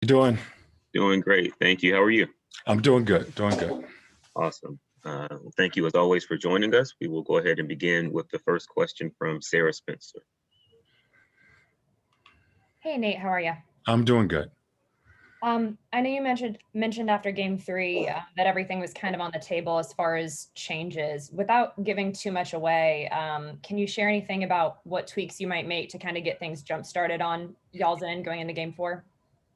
You doing? Doing great. Thank you. How are you? I'm doing good. Doing good. Awesome. Well, thank you as always for joining us. We will go ahead and begin with the first question from Sarah Spencer. Hey Nate, how are you? I'm doing good. I know you mentioned after game three that everything was kind of on the table as far as changes. Without giving too much away, can you share anything about what tweaks you might make to kind of get things jump started on y'all's end going into game four?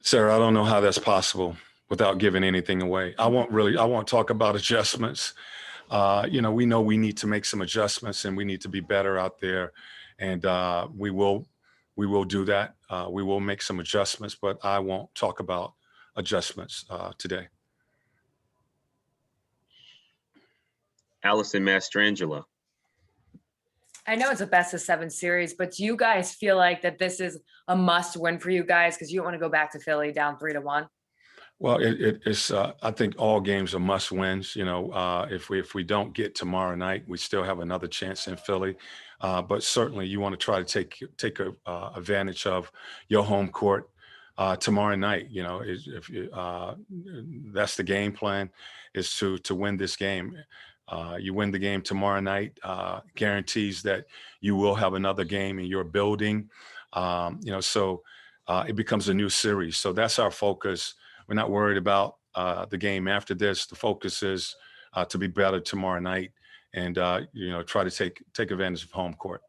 Sarah, I don't know how that's possible without giving anything away. I won't talk about adjustments. We know we need to make some adjustments and we need to be better out there. And we will do that. We will make some adjustments, but I won't talk about adjustments today. Allison Mastrangelo. I know it's a best of seven series, but do you guys feel like that this is a must win for you guys because you don't want to go back to Philly down 3-1? Well, it's. I think all games are must wins. If we don't get tomorrow night, we still have another chance in Philly. But certainly, you want to try to take advantage of your home court tomorrow night. If that's the game plan, is to win this game. You win the game tomorrow night, guarantees that you will have another game in your building. So it becomes a new series. So that's our focus. We're not worried about the game after this. The focus is to be better tomorrow night and, try to take advantage of home court.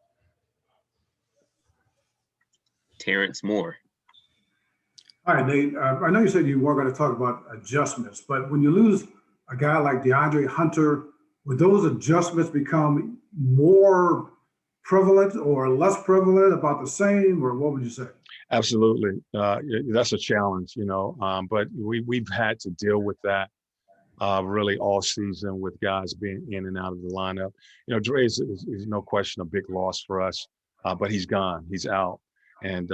Terrence Moore. All right, Nate. I know you said you weren't going to talk about adjustments, but when you lose a guy like DeAndre Hunter, would those adjustments become more prevalent or less prevalent, about the same, or what would you say? Absolutely. That's a challenge, but we've had to deal with that really all season with guys being in and out of the lineup. Dre is no question a big loss for us, but he's gone. He's out. And,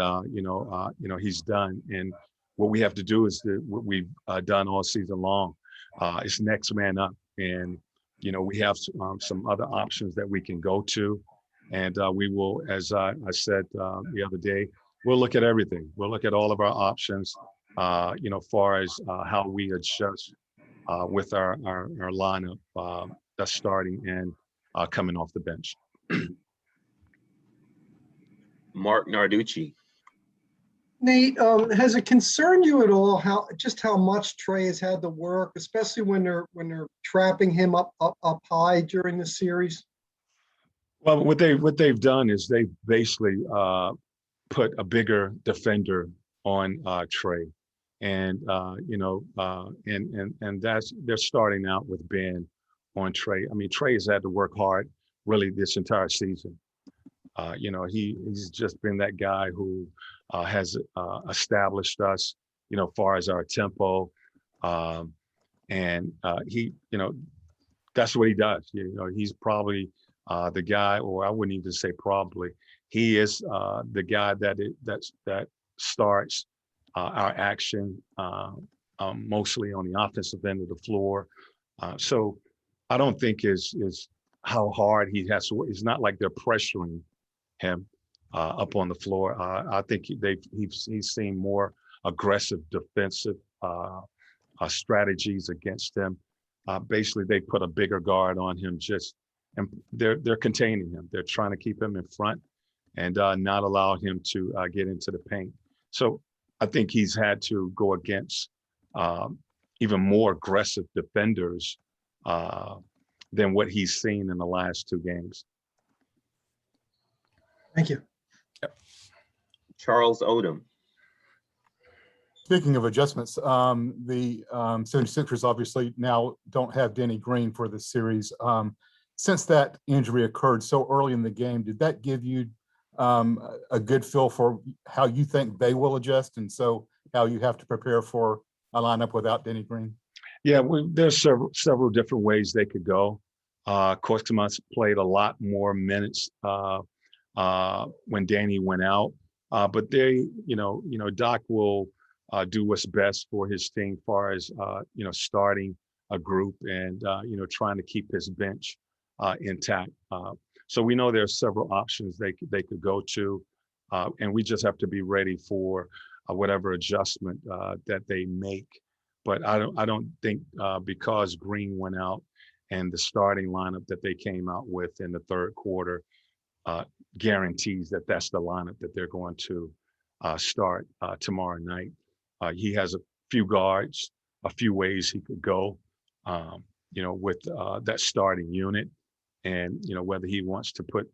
he's done. And what we have to do is what we've done all season long. It's next man up. And, we have some other options that we can go to. And we will, as I said the other day, we'll look at everything. We'll look at all of our options, far as how we adjust with our lineup that's starting and coming off the bench. Mark Narducci. Nate, has it concerned you at all how much Trae has had to work, especially when they're trapping him up high during the series? Well, what they've done is they've basically put a bigger defender on Trae, and and that's they're starting out with Ben on Trae. I mean, Trae has had to work hard really this entire season. He's just been that guy who has established us, far as our tempo, and he, that's what he does. He's probably the guy, or I wouldn't even say probably, he is the guy that starts our action mostly on the offensive end of the floor. So I don't think is how hard he has to work. It's not like they're pressuring him up on the floor. I think he's seen more aggressive defensive strategies against him. Basically, they put a bigger guard on him, and they're containing him. They're trying to keep him in front and not allow him to get into the paint. So I think he's had to go against even more aggressive defenders than what he's seen in the last two games. Thank you. Yep. Charles Odom. Speaking of adjustments, the 76ers obviously now don't have Denny Green for the series. Since that injury occurred so early in the game, did that give you a good feel for how you think they will adjust, and so how you have to prepare for a lineup without Denny Green? Yeah, there's several different ways they could go. Kostimas played a lot more minutes when Danny went out, but Doc will do what's best for his team, as far as starting a group and trying to keep his bench intact. So we know there are several options they could go to, and we just have to be ready for whatever adjustment that they make. But I don't think because Green went out and the starting lineup that they came out with in the third quarter guarantees that that's the lineup that they're going to start tomorrow night. He has a few guards, a few ways he could go, with that starting unit. And, whether he wants to put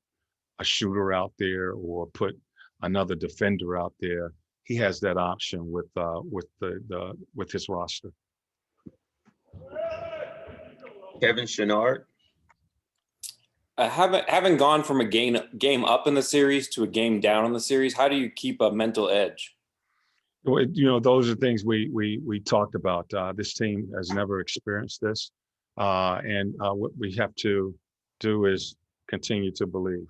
a shooter out there or put another defender out there, he has that option with his roster. Kevin Chenard. Having gone from a game up in the series to a game down in the series, how do you keep a mental edge? Well, those are things we talked about. This team has never experienced this, and what we have to do is continue to believe.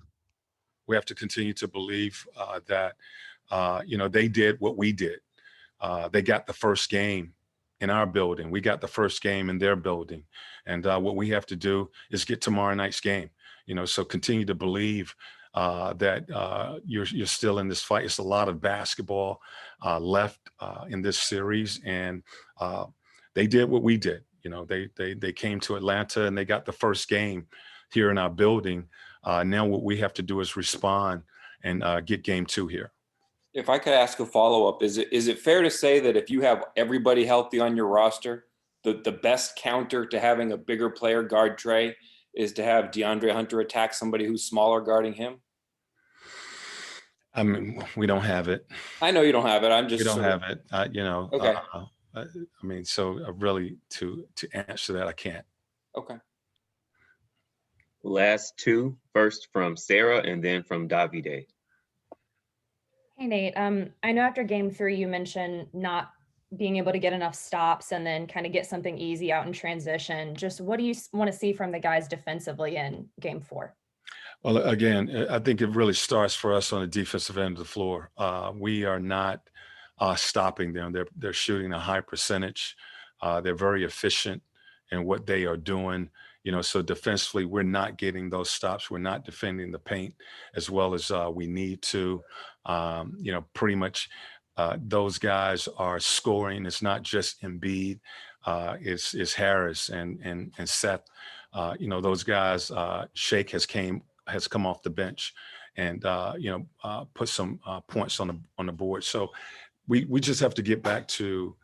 We have to continue to believe that they did what we did. They got the first game in our building. We got the first game in their building, and what we have to do is get tomorrow night's game. So continue to believe that you're still in this fight. It's a lot of basketball left in this series, and they did what we did. They came to Atlanta and they got the first game here in our building. Now what we have to do is respond and get game 2 here. If I could ask a follow-up, is it fair to say that if you have everybody healthy on your roster, the best counter to having a bigger player guard Trae is to have DeAndre Hunter attack somebody who's smaller guarding him? I mean, we don't have it. I know you don't have it. I'm just. We don't have it. Okay. So really to answer that, I can't. Okay. Last two, first from Sarah and then from Davide. Hey, Nate. I know after game 3, you mentioned not being able to get enough stops and then kind of get something easy out in transition. Just what do you want to see from the guys defensively in game 4? Well, again, I think it really starts for us on the defensive end of the floor. We are not stopping them. They're shooting a high percentage. They're very efficient in what they are doing. So defensively, we're not getting those stops. We're not defending the paint as well as we need to. Pretty much those guys are scoring. It's not just Embiid. It's Harris and Seth. Those guys. Shake has come off the bench and put some points on the board. So we just have to get back to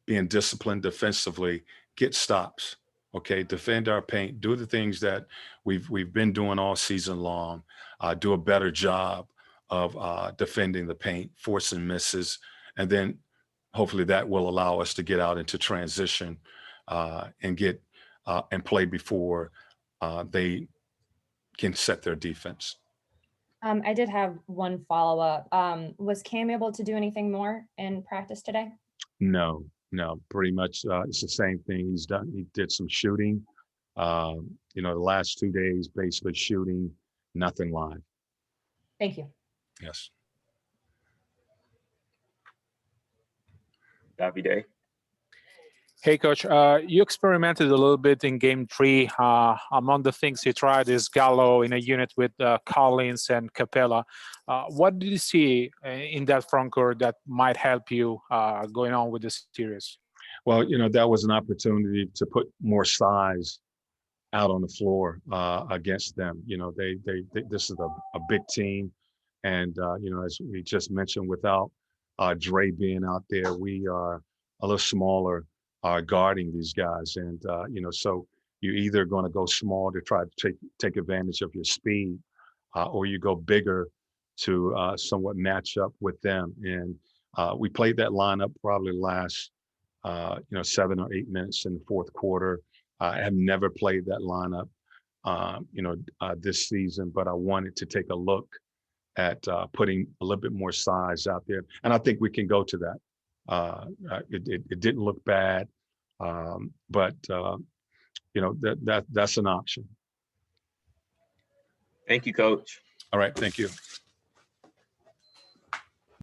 being disciplined defensively, get stops. Okay, defend our paint, do the things that we've been doing all season long, do a better job of defending the paint, forcing misses, and then hopefully that will allow us to get out into transition and get and play before they can set their defense. I did have one follow-up. Was Cam able to do anything more in practice today? No, pretty much it's the same thing he's done. He did some shooting. The last 2 days, basically shooting, nothing live. Thank you. Yes. Davide. Hey, Coach. You experimented a little bit in game 3. Among the things you tried is Gallo in a unit with Collins and Capella. What did you see in that front court that might help you going on with this series? Well, that was an opportunity to put more size out on the floor against them. This is a big team. And, as we just mentioned, without Dre being out there, we are a little smaller guarding these guys. And, so you're either going to go small to try to take advantage of your speed or you go bigger to somewhat match up with them. And we played that lineup probably last, 7 or 8 minutes in the fourth quarter. I have never played that lineup, this season, but I wanted to take a look at putting a little bit more size out there. And I think we can go to that. It didn't look bad, but that's an option. Thank you, Coach. All right, thank you.